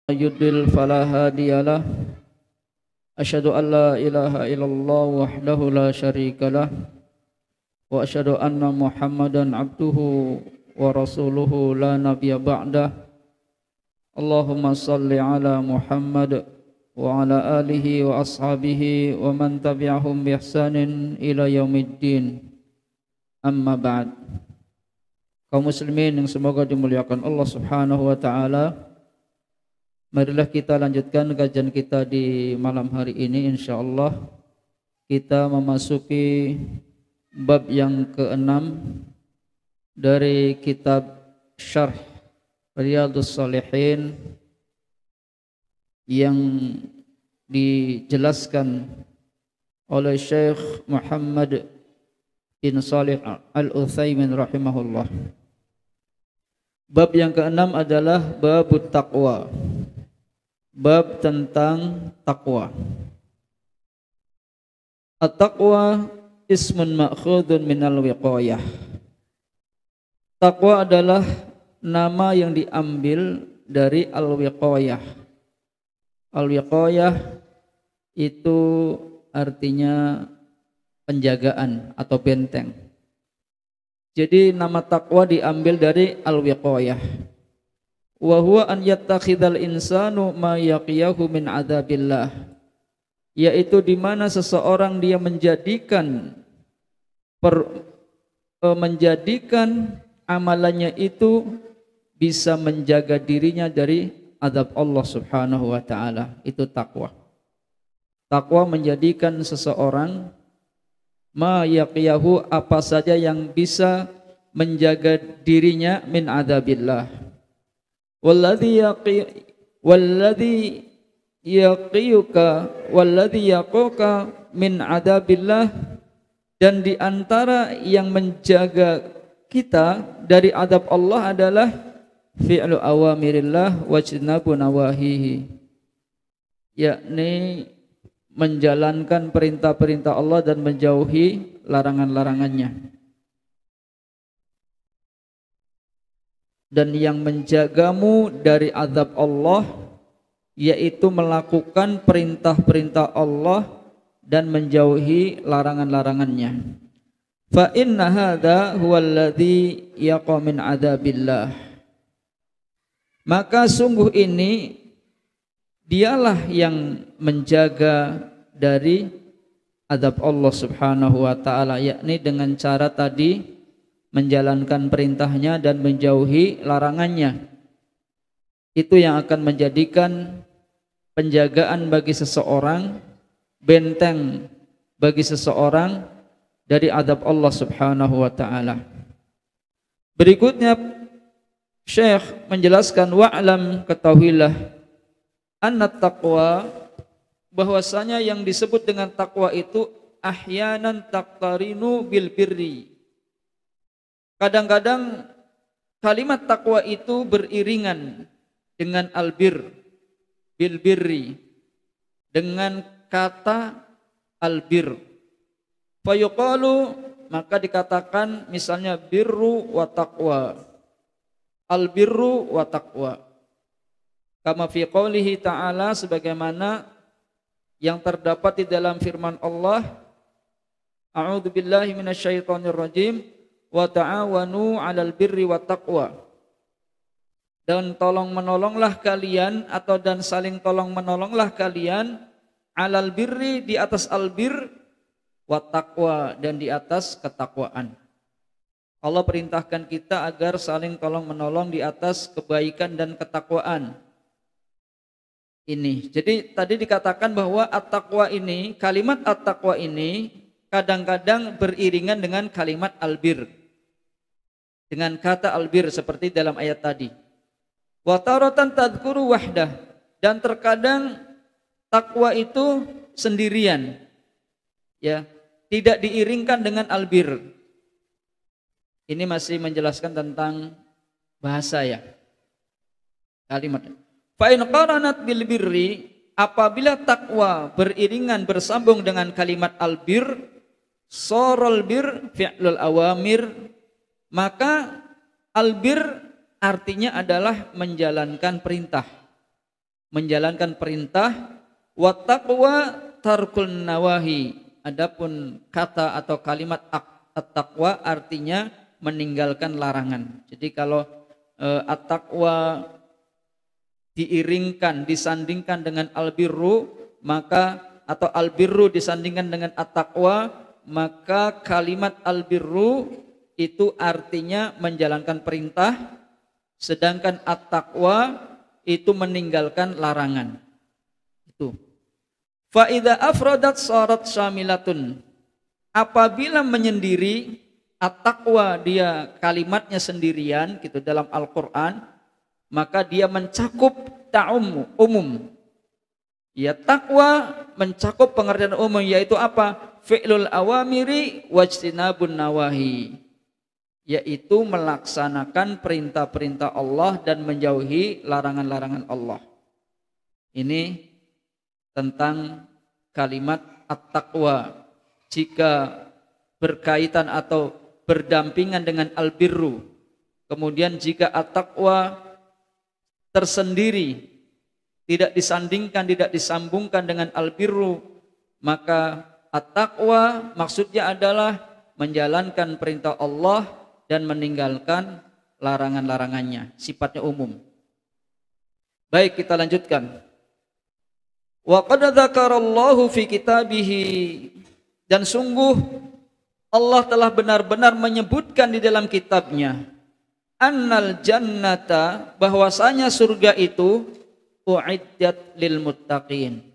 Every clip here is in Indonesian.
يضلل فلا هادي له أشهد أن لا إله إلا الله وحده لا شريك له وأشهد أن محمدا عبده ورسوله لا نبي بعده اللهم صل على محمد وعلى آله وأصحابه ومن تبعهم بإحسان إلى يوم الدين أما بعد. Kaum muslimin yang semoga dimuliakan Allah Subhanahu wa taala, marilah kita lanjutkan kajian kita di malam hari ini. Insyaallah kita memasuki bab yang ke-6 dari kitab Syarh Riyadhus Shalihin yang dijelaskan oleh Syekh Muhammad bin Shalih Al-Utsaimin rahimahullah. Bab yang ke-6 adalah babut taqwa. Bab tentang takwa. At-taqwa ismun ma'khudun minal wiqayah. Takwa adalah nama yang diambil dari al-wiqayah. Al-wiqayah itu artinya penjagaan atau benteng. Jadi nama takwa diambil dari al-wiqayah. Wa huwa an yattakhidhal insanu ma yaqiyahu min adzabillah. Yaitu di mana seseorang dia menjadikan amalannya itu bisa menjaga dirinya dari azab Allah Subhanahu wa taala. Itu takwa. Takwa menjadikan seseorang ma yaqiyahu, apa saja yang bisa menjaga dirinya min adzabillah. Walladzi yaqiyuka walladzi yaquka min adzabillah, dan di antara yang menjaga kita dari azab Allah adalah fi'lu awamirillah wajtinabu nawahihi, yakni menjalankan perintah-perintah Allah dan menjauhi larangan-larangannya. Dan yang menjagamu dari azab Allah yaitu melakukan perintah-perintah Allah dan menjauhi larangan-larangannya. Fa inna hadza huwallazi yaqa min adzabillah. Maka sungguh ini dialah yang menjaga dari azab Allah Subhanahu wa taala, yakni dengan cara tadi menjalankan perintahnya dan menjauhi larangannya. Itu yang akan menjadikan penjagaan bagi seseorang, benteng bagi seseorang dari azab Allah Subhanahu wa taala. Berikutnya Syekh menjelaskan, wa'lam, ketahuilah, anna taqwa, bahwasanya yang disebut dengan takwa itu ahyanan taqtarinu bil birri. Kadang-kadang kalimat takwa itu beriringan dengan albir, bil birri, dengan kata albir. Fayuqalu, maka dikatakan misalnya birru wa taqwa, albirru wa taqwa. Kama fi qoulihi ta'ala, sebagaimana yang terdapat di dalam firman Allah, a'udzu billahi minasyaitonir rajim, wa ta'awanu 'alal birri wat taqwa. Dan tolong menolonglah kalian, atau dan saling tolong menolonglah kalian, 'alal birri, di atas albir, wat taqwa, dan di atas ketakwaan. Allah perintahkan kita agar saling tolong menolong di atas kebaikan dan ketakwaan. Ini. Jadi tadi dikatakan bahwa at-taqwa ini, kalimat at-taqwa ini kadang-kadang beriringan dengan kalimat albir. Dengan kata albir seperti dalam ayat tadi. Wa taratan tadhkuru wahdah, dan terkadang takwa itu sendirian. Ya, tidak diiringkan dengan albir. Ini masih menjelaskan tentang bahasa ya. Kalimat. Fa in qaranat bil birri, apabila takwa beriringan bersambung dengan kalimat albir, saral bir fi'lul awamir, maka albir artinya adalah menjalankan perintah. menjalankan perintah, wa taqwa tarkul nawahi. Adapun kata atau kalimat at-taqwa artinya meninggalkan larangan. Jadi kalau at-taqwa diiringkan, disandingkan dengan albirru, maka atau albirru disandingkan dengan at-taqwa, maka kalimat albirru itu artinya menjalankan perintah, sedangkan at-taqwa itu meninggalkan larangan. Itu. Fa idza afradat sarat syamilatun. Apabila menyendiri, at-taqwa dia kalimatnya sendirian gitu dalam Al-Qur'an, maka dia mencakup umum. Ya, takwa mencakup pengertian umum, yaitu apa? Fi'lul awamiri wajtinabun nawahi, yaitu melaksanakan perintah-perintah Allah dan menjauhi larangan-larangan Allah. Ini tentang kalimat at-taqwa. Jika berkaitan atau berdampingan dengan albirru, kemudian jika at-taqwa tersendiri, tidak disandingkan, tidak disambungkan dengan albirru, maka at-taqwa maksudnya adalah menjalankan perintah Allah dan meninggalkan larangan-larangannya, sifatnya umum. Baik, kita lanjutkan. Wa qad dzakarallahu fi kitabihi, dan sungguh Allah telah benar-benar menyebutkan di dalam kitabnya, annal jannata, bahwasanya surga itu uiddat lil muttaqin.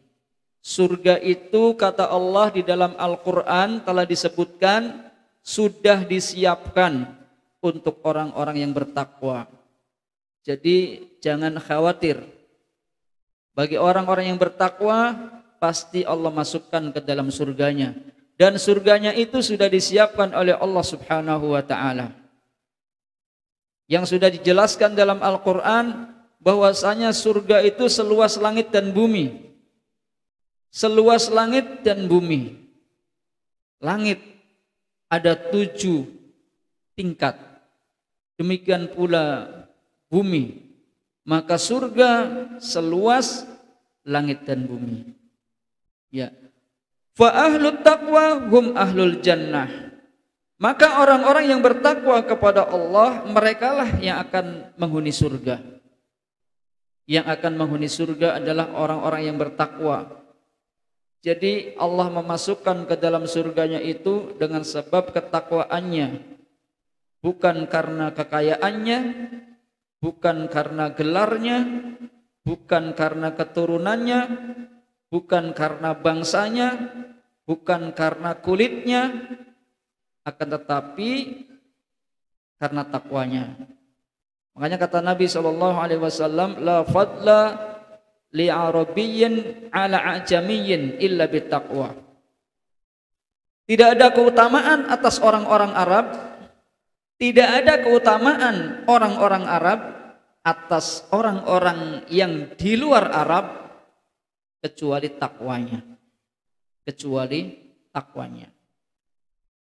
Surga itu kata Allah di dalam Al-Qur'an telah disebutkan sudah disiapkan untuk orang-orang yang bertakwa. Jadi jangan khawatir. Bagi orang-orang yang bertakwa pasti Allah masukkan ke dalam surganya, dan surganya itu sudah disiapkan oleh Allah Subhanahu wa taala. Yang sudah dijelaskan dalam Al-Qur'an bahwasanya surga itu seluas langit dan bumi. Seluas langit dan bumi. Langit ada 7 tingkat. Demikian pula bumi. Maka surga seluas langit dan bumi. Ya. Fa ahlut taqwa hum ahlul jannah. Maka orang-orang yang bertakwa kepada Allah, merekalah yang akan menghuni surga. Yang akan menghuni surga adalah orang-orang yang bertakwa. Jadi Allah memasukkan ke dalam surganya itu dengan sebab ketakwaannya, bukan karena kekayaannya, bukan karena gelarnya, bukan karena keturunannya, bukan karena bangsanya, bukan karena kulitnya, akan tetapi karena takwanya. Makanya kata Nabi SAW, la fadla li'arabiyyin ala ajamiyyin illa bittaqwa. Tidak ada keutamaan atas orang-orang Arab, tidak ada keutamaan orang-orang Arab atas orang-orang yang di luar Arab kecuali takwanya. Kecuali takwanya.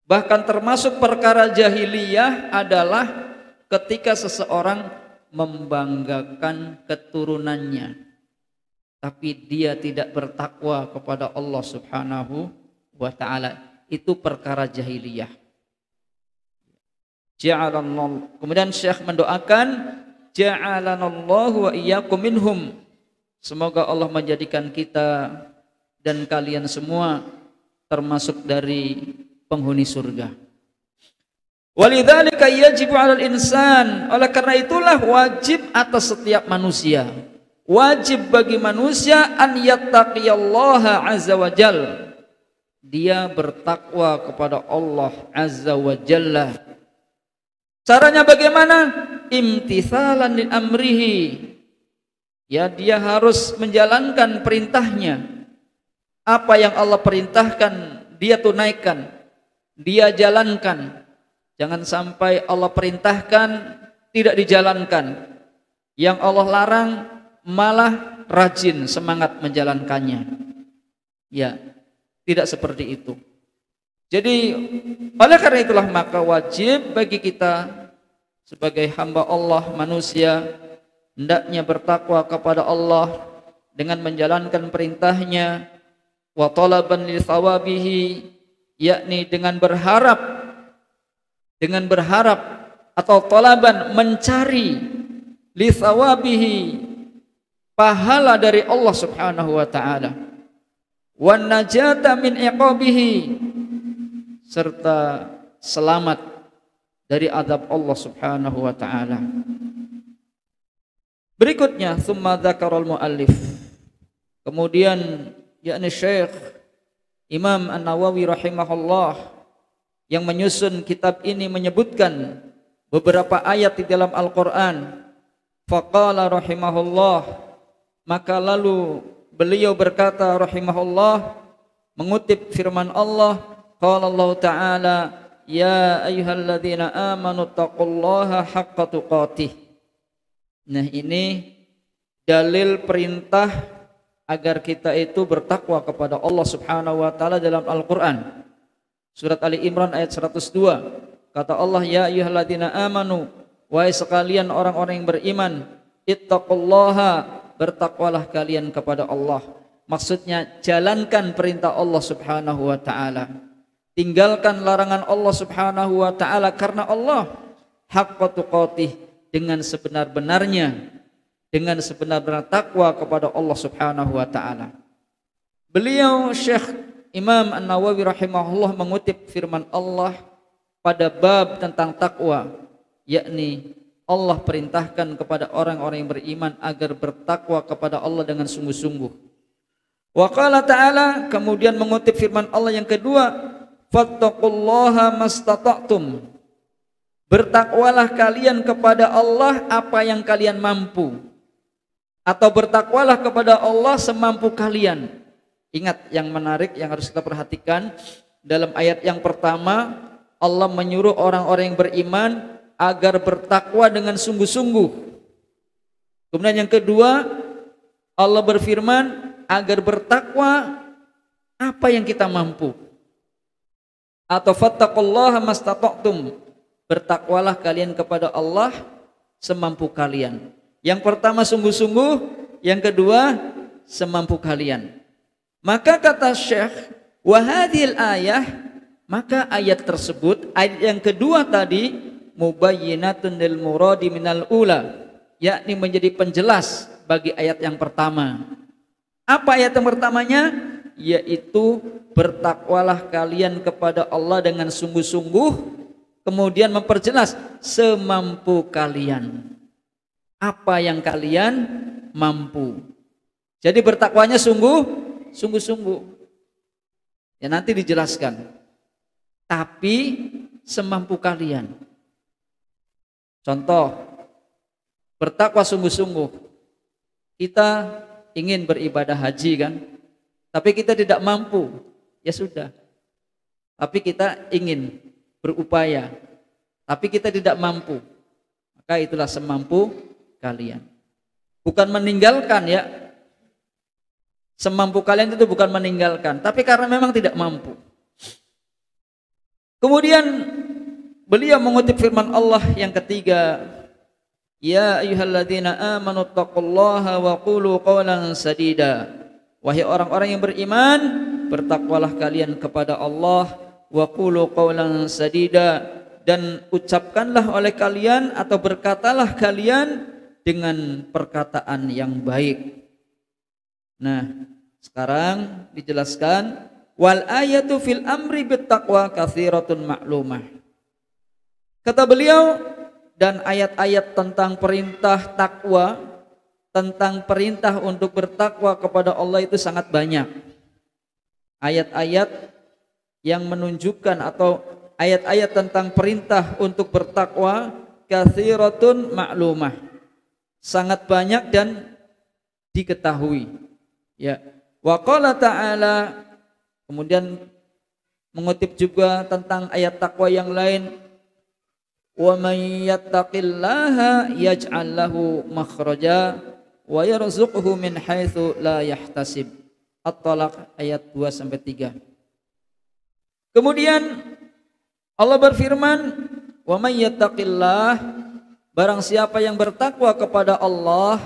Bahkan termasuk perkara jahiliyah adalah ketika seseorang membanggakan keturunannya, tapi dia tidak bertakwa kepada Allah Subhanahu wa ta'ala. Itu perkara jahiliyah. Kemudian Syekh mendoakan, ja'alanallahu wa iyyakum minhum. Semoga Allah menjadikan kita dan kalian semua termasuk dari penghuni surga. Walidzalika yajibu 'alal insan. Oleh karena itulah wajib atas setiap manusia, wajib bagi manusia an yattaqiyallaha azza wa jalla, dia bertakwa kepada Allah azza wa jalla. Caranya bagaimana? Imtithalan li amrihi, ya dia harus menjalankan perintahnya. Apa yang Allah perintahkan dia tunaikan, dia jalankan. Jangan sampai Allah perintahkan tidak dijalankan, yang Allah larang malah rajin semangat menjalankannya. Ya, tidak seperti itu. Jadi oleh karena itulah maka wajib bagi kita sebagai hamba Allah manusia hendaknya bertakwa kepada Allah dengan menjalankan perintahnya, wa talaban li thawabihi, yakni dengan berharap atau talaban mencari li thawabihi, pahala dari Allah Subhanahu wa taala, wan najata min iqabihi, serta selamat dari azab Allah Subhanahu wa taala. Berikutnya summa dzakarul muallif, kemudian yakni Syekh Imam An-Nawawi rahimahullah yang menyusun kitab ini menyebutkan beberapa ayat di dalam Al-Qur'an. Faqala rahimahullah, maka lalu beliau berkata rahimahullah, mengutip firman Allah, qala Allah Ta'ala, ya ayyuhalladzina amanu taqullaha haqqa tuqatih. Nah, ini dalil perintah agar kita itu bertakwa kepada Allah Subhanahu wa taala dalam Al-Qur'an. Surat Ali Imran ayat 102. Kata Allah, ya ayyuhalladzina amanu, wahai sekalian orang-orang yang beriman, ittaqullaha, bertakwalah kalian kepada Allah. Maksudnya jalankan perintah Allah Subhanahu wa taala. Tinggalkan larangan Allah Subhanahu wa taala, karena Allah haqqa tuqatih, dengan sebenar-benarnya, dengan sebenar-benar takwa kepada Allah Subhanahu wa taala. Beliau Syekh Imam An-Nawawi rahimahullah mengutip firman Allah pada bab tentang takwa, yakni Allah perintahkan kepada orang-orang yang beriman agar bertakwa kepada Allah dengan sungguh-sungguh. Wa qala ta'ala, kemudian mengutip firman Allah yang kedua, fattaqullaha mastata'tum, bertakwalah kalian kepada Allah apa yang kalian mampu, atau bertakwalah kepada Allah semampu kalian. Ingat yang menarik yang harus kita perhatikan, dalam ayat yang pertama Allah menyuruh orang-orang yang beriman agar bertakwa dengan sungguh-sungguh. Kemudian yang kedua Allah berfirman agar bertakwa apa yang kita mampu, atau fattaqullaha mastata'tum, bertakwalah kalian kepada Allah semampu kalian. Yang pertama sungguh-sungguh, yang kedua semampu kalian. Maka kata Syekh, wa hadhil ayah, maka ayat tersebut, ayat yang kedua tadi, mubayyinatun lil muradi minal ula, yakni menjadi penjelas bagi ayat yang pertama. Apa ayat yang pertamanya? Yaitu bertakwalah kalian kepada Allah dengan sungguh-sungguh, kemudian memperjelas semampu kalian. Apa yang kalian mampu. Jadi bertakwanya sungguh-sungguh. Ya nanti dijelaskan. Tapi semampu kalian. Contoh, bertakwa sungguh-sungguh. Kita ingin beribadah haji kan? Tapi kita tidak mampu. Ya sudah. Tapi kita ingin berupaya. Tapi kita tidak mampu. Maka itulah semampu kalian. Bukan meninggalkan ya. Semampu kalian itu bukan meninggalkan, tapi karena memang tidak mampu. Kemudian beliau mengutip firman Allah yang ketiga, ya ayyuhalladzina amanu taqullaha wa qulu qawlan sadida. Wahai orang-orang yang beriman, bertakwalah kalian kepada Allah, wa qulu qawlan sadida, dan ucapkanlah oleh kalian atau berkatalah kalian dengan perkataan yang baik. Nah, sekarang dijelaskan wal ayatu fil amri bittaqwa katsiratun ma'lumah. Kata beliau, dan ayat-ayat tentang perintah takwa, tentang perintah untuk bertakwa kepada Allah itu sangat banyak. Ayat-ayat yang menunjukkan atau ayat-ayat tentang perintah untuk bertakwa katsiratun ma'lumah, sangat banyak dan diketahui. Ya, wa qala ta'ala, kemudian mengutip juga tentang ayat takwa yang lain, wa may yattaqillaha yaj'al lahu makhraja wa yarzuqhu min haitsu la yahtasib. At-Talaq ayat 2 sampai 3. Kemudian Allah berfirman, wa may yattaqillah, barang siapa yang bertakwa kepada Allah.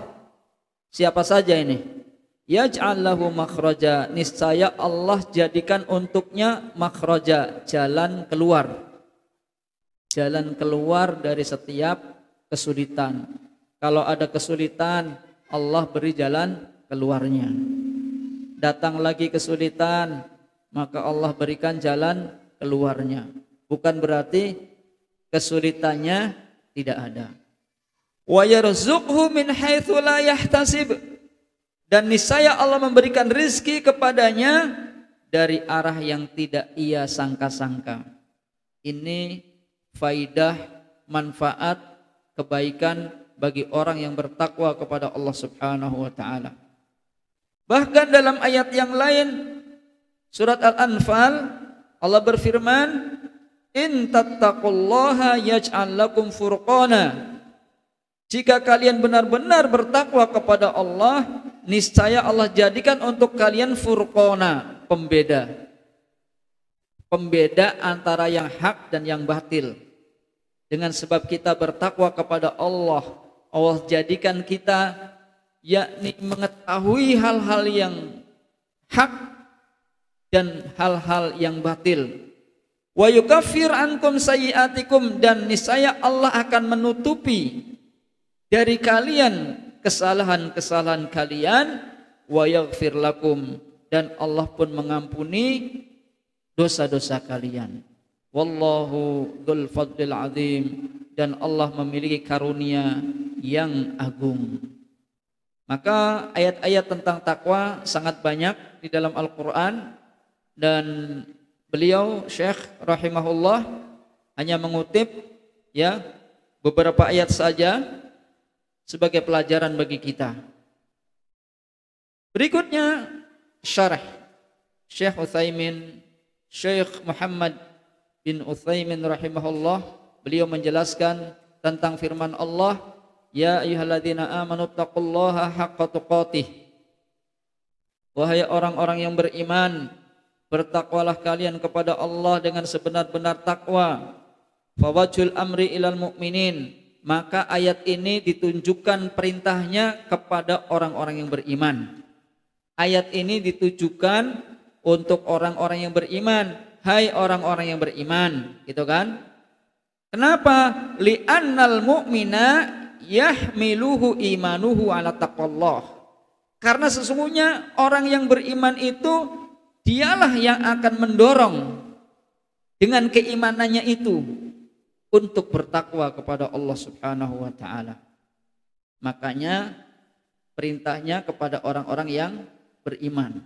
Siapa saja ini? yaj'al lahu makhraja, niscaya Allah jadikan untuknya makhraja, jalan keluar. Jalan keluar dari setiap kesulitan. Kalau ada kesulitan, Allah beri jalan keluarnya. Datang lagi kesulitan, maka Allah berikan jalan keluarnya. Bukan berarti kesulitannya tidak ada. Wa yarzuqhu min haitsu la yahtasib, dan niscaya Allah memberikan rizki kepadanya dari arah yang tidak ia sangka-sangka. Ini faidah, manfaat, kebaikan bagi orang yang bertakwa kepada Allah Subhanahu wa taala. Bahkan dalam ayat yang lain, surat Al-Anfal, Allah berfirman, in tattaqullaha yaj'al lakum furqana. Jika kalian benar-benar bertakwa kepada Allah, niscaya Allah jadikan untuk kalian furqana, pembeda. Pembeda antara yang hak dan yang batil. Dengan sebab kita bertakwa kepada Allah, Allah jadikan kita yakni mengetahui hal-hal yang hak dan hal-hal yang batil. Wa yukaffir ankum sayyi'atikum, dan niscaya Allah akan menutupi dari kalian kesalahan-kesalahan kalian. Wa yaghfir lakum, dan Allah pun mengampuni dosa-dosa kalian. Wallahu dzul fadlil azim, dan Allah memiliki karunia yang agung. Maka ayat-ayat tentang takwa sangat banyak di dalam Al-Qur'an, dan beliau Syekh rahimahullah hanya mengutip ya beberapa ayat saja sebagai pelajaran bagi kita. Berikutnya syarah Syekh Utsaimin, Syekh Muhammad bin Utsaimin rahimahullah, beliau menjelaskan tentang firman Allah, ya ayyuhalladzina amanu taqullaha haqqa tuqatih. Wahai orang-orang yang beriman, bertakwalah kalian kepada Allah dengan sebenar-benar takwa. Fawajhul amri ilal mu'minin, maka ayat ini ditunjukkan perintahnya kepada orang-orang yang beriman. Ayat ini ditujukan untuk orang-orang yang beriman. Hai orang-orang yang beriman, gitu kan? Kenapa? Li'annal mu'mina yahmiluhu imanuhu ala taqwallah. Karena sesungguhnya orang yang beriman itu dialah yang akan mendorong dengan keimanannya itu untuk bertakwa kepada Allah Subhanahu wa taala. Makanya perintahnya kepada orang-orang yang beriman,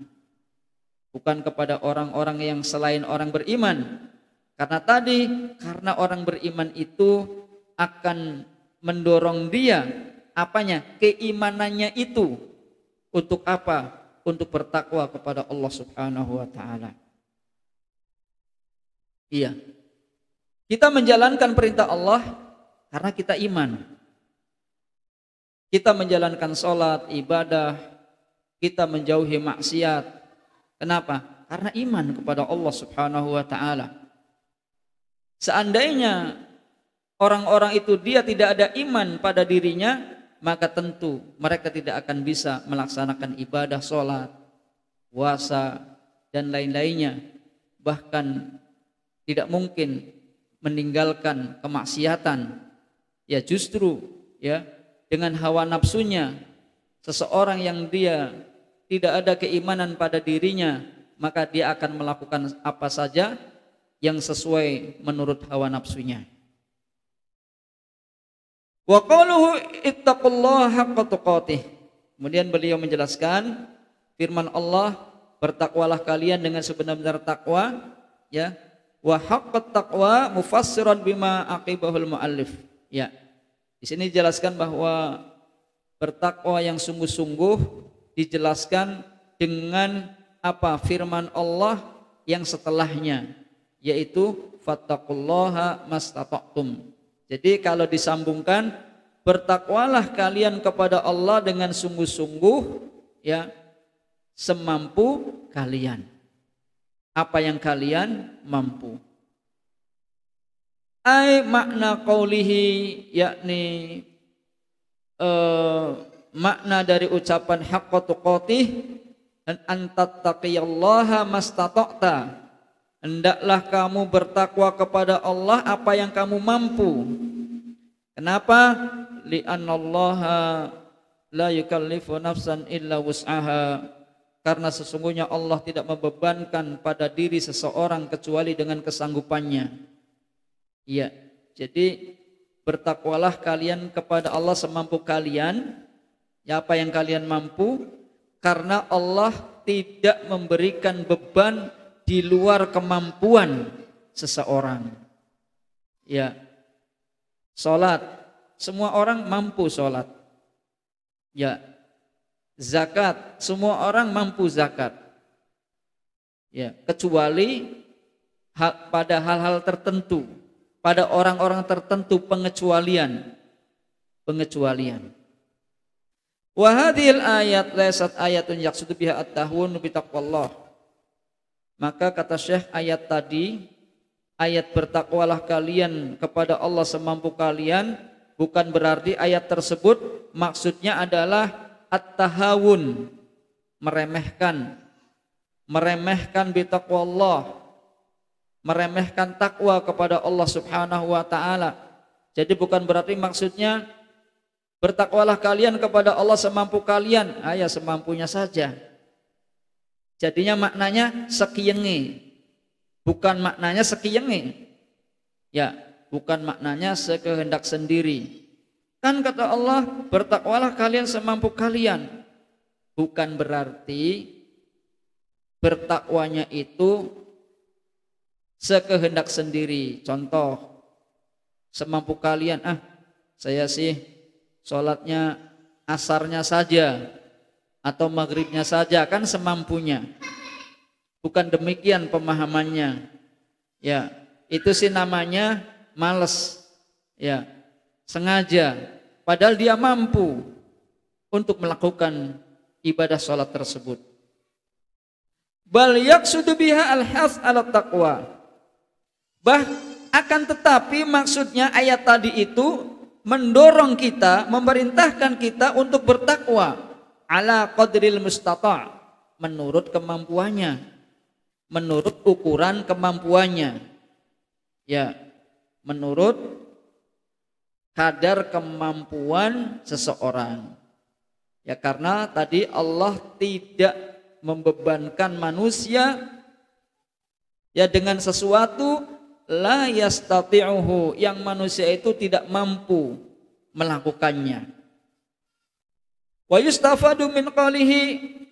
bukan kepada orang-orang yang selain orang beriman. Karena orang beriman itu akan mendorong dia apanya? Keimanannya itu untuk apa? Untuk bertakwa kepada Allah Subhanahu wa taala. Iya. Kita menjalankan perintah Allah karena kita iman. Kita menjalankan sholat, ibadah, kita menjauhi maksiat. Kenapa? Karena iman kepada Allah Subhanahu wa taala. Seandainya orang-orang itu dia tidak ada iman pada dirinya, maka tentu mereka tidak akan bisa melaksanakan ibadah sholat, puasa, dan lain-lainnya. Bahkan tidak mungkin meninggalkan kemaksiatan. Ya justru ya dengan hawa nafsunya seseorang yang dia tidak ada keimanan pada dirinya, maka dia akan melakukan apa saja yang sesuai menurut hawa nafsunya. Wa qaluhu ittaqullaha haqqa tuqatih. Kemudian beliau menjelaskan firman Allah, bertakwalah kalian dengan sebenar-benar takwa, ya. Wa haqqat taqwa mufassiran bima aqibahul muallif. Ya. Di sini dijelaskan bahwa bertakwa yang sungguh-sungguh dijelaskan dengan apa? Firman Allah yang setelahnya, yaitu fattaqullaha mastata'tum. Jadi kalau disambungkan, bertakwalah kalian kepada Allah dengan sungguh-sungguh, ya, semampu kalian. Apa yang kalian mampu. Ai makna qaulihi, yakni makna dari ucapan haqqa tuqatih dan antattaqiyallaha mastata'ta, hendaklah kamu bertakwa kepada Allah apa yang kamu mampu. Kenapa? Li'annallaha la yukallifu nafsan illa wus'aha, karena sesungguhnya Allah tidak membebankan pada diri seseorang kecuali dengan kesanggupannya. Iya, jadi bertakwalah kalian kepada Allah semampu kalian, ya apa yang kalian mampu, karena Allah tidak memberikan beban di luar kemampuan seseorang. Ya, salat, semua orang mampu salat. Ya, zakat, semua orang mampu zakat. Ya, kecuali pada hal-hal tertentu, pada orang-orang tertentu pengecualian. Wa hadhil ayat laysat ayatun yaqsudu biha at-tahawun bi taqwallah. Maka kata Syekh, ayat tadi, ayat bertakwalah kalian kepada Allah semampu kalian, bukan berarti ayat tersebut maksudnya adalah at-tahawun, meremehkan bi taqwallah, meremehkan takwa kepada Allah Subhanahu wa taala. Jadi bukan berarti maksudnya bertakwalah kalian kepada Allah semampu kalian, ya semampunya saja. Jadinya maknanya sekiyenge, bukan maknanya sekiyenge. Ya, bukan maknanya sekehendak sendiri. Kan kata Allah, bertakwalah kalian semampu kalian. Bukan berarti bertakwanya itu sekehendak sendiri. Contoh, semampu kalian, saya sih sholatnya asarnya saja atau maghribnya saja, kan semampunya. Bukan demikian pemahamannya. Ya, itu sih namanya males. Ya, sengaja. Padahal dia mampu untuk melakukan ibadah sholat tersebut. Bal yaqsudu biha al-hath ala taqwa. Akan tetapi maksudnya ayat tadi itu mendorong kita, memerintahkan kita untuk bertakwa ala qadril mustata', menurut kemampuannya, menurut ukuran kemampuannya. Ya, menurut kadar kemampuan seseorang. Ya, karena tadi Allah tidak membebankan manusia ya dengan sesuatu la yastati'uhu, yang manusia itu tidak mampu melakukannya. Wa yustafadu min qalihi,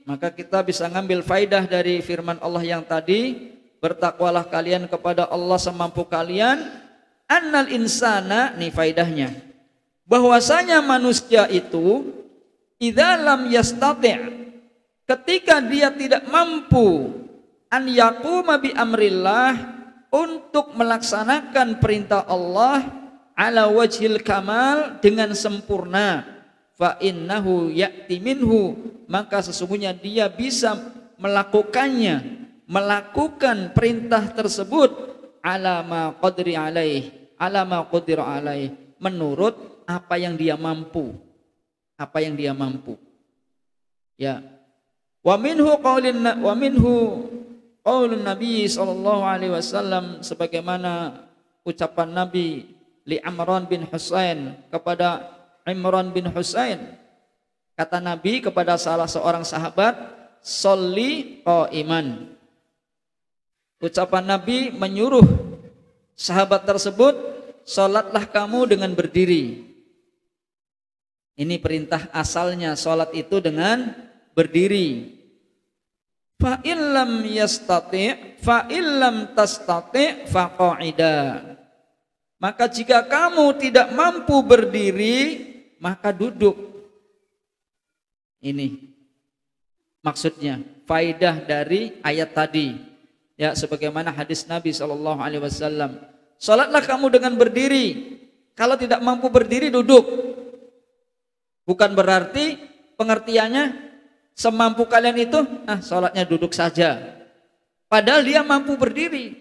maka kita bisa ngambil faidah dari firman Allah yang tadi, bertakwalah kalian kepada Allah semampu kalian, annal insana, nih faidahnya, bahwasanya manusia itu idza lam yastati', ketika dia tidak mampu an yaquma bi amrillah, untuk melaksanakan perintah Allah ala wajhil kamal, dengan sempurna, fa innahu ya'ti minhu, maka sesungguhnya dia bisa melakukannya, melakukan perintah tersebut ala ma qadri alaih, ala ma qadira alaih, menurut apa yang dia mampu, apa yang dia mampu. Ya, wa minhu qaulun Nabi sallallahu alaihi wasallam, sebagaimana ucapan Nabi li Imran bin Husain, kepada Imran bin Husain, kata Nabi kepada salah seorang sahabat, sholli qaiman. Ucapan Nabi menyuruh sahabat tersebut, salatlah kamu dengan berdiri. Ini perintah asalnya, salat itu dengan berdiri. Fa illam yastati' fa illam tastati' fa qa'ida. Maka jika kamu tidak mampu berdiri, maka duduk. Ini maksudnya faidah dari ayat tadi. Ya, sebagaimana hadis Nabi sallallahu alaihi wasallam, salatlah kamu dengan berdiri. Kalau tidak mampu berdiri, duduk. Bukan berarti pengertiannya semampu kalian itu, sholatnya duduk saja. Padahal dia mampu berdiri.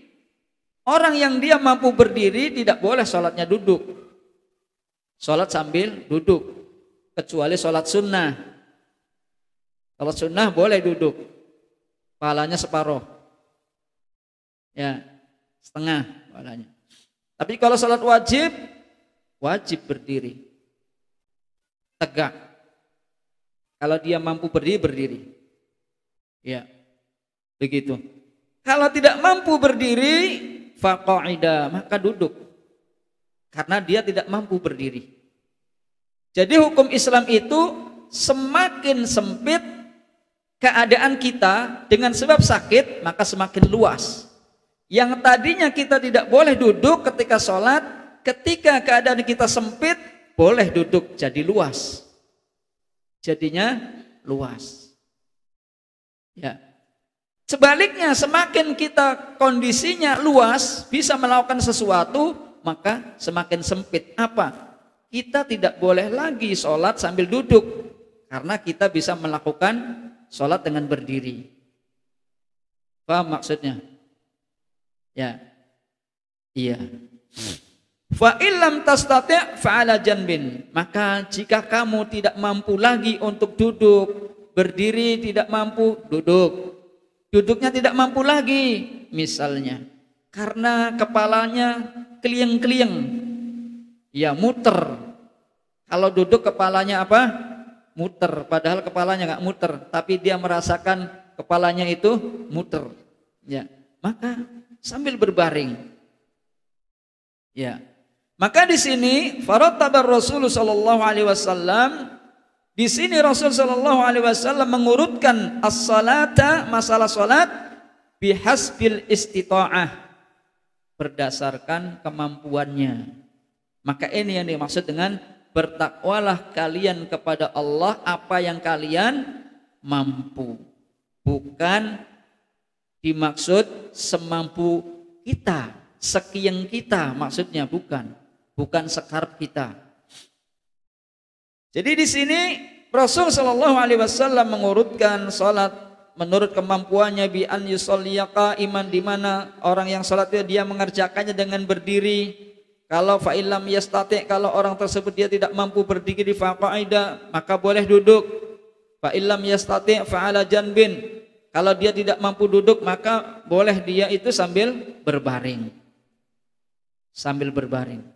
Orang yang dia mampu berdiri tidak boleh sholatnya duduk. Sholat sambil duduk. kecuali sholat sunnah. Kalau sunnah boleh duduk, pahalanya separuh, ya setengah pahalanya. Tapi kalau sholat wajib, wajib berdiri, tegak. Kalau dia mampu berdiri, berdiri. Ya, begitu. Kalau tidak mampu berdiri, faqa'ida, maka duduk. Karena dia tidak mampu berdiri. Jadi hukum Islam itu semakin sempit keadaan kita dengan sebab sakit, maka semakin luas. Yang tadinya kita tidak boleh duduk ketika sholat, ketika keadaan kita sempit, boleh duduk, jadi luas. Jadinya luas. Ya. Sebaliknya, semakin kita kondisinya luas, bisa melakukan sesuatu, maka semakin sempit. Apa? Kita tidak boleh lagi sholat sambil duduk, karena kita bisa melakukan sholat dengan berdiri. Paham maksudnya? Ya, iya. Fa illam tastati' fa'ala janbin. Maka jika kamu tidak mampu lagi untuk duduk, berdiri tidak mampu, duduk. Duduknya tidak mampu lagi, misalnya karena kepalanya kelieng-kelieng, ya muter. Kalau duduk kepalanya apa? Muter, padahal kepalanya nggak muter, tapi dia merasakan kepalanya itu muter. Ya, maka sambil berbaring. Ya, maka di sini farattabar Rasul sallallahu alaihi wasallam. Di sini Rasul sallallahu alaihi wasallam mengurutkan as-salata, masalah salat bihasbil istita'ah, berdasarkan kemampuannya. Maka ini yang dimaksud dengan bertakwalah kalian kepada Allah apa yang kalian mampu. Bukan dimaksud semampu kita, sekian kita, maksudnya bukan sekarap kita. Jadi di sini Rasul sallallahu alaihi wasallam mengurutkan salat menurut kemampuannya, bi an yusalliya qa'iman, di mana orang yang salat dia mengerjakannya dengan berdiri. Kalau fa illam yastati', kalau orang tersebut dia tidak mampu berdiri, fa qa'ida, maka boleh duduk. Fa illam yastati' fa 'ala janbin, kalau dia tidak mampu duduk maka boleh dia itu sambil berbaring. Sambil berbaring.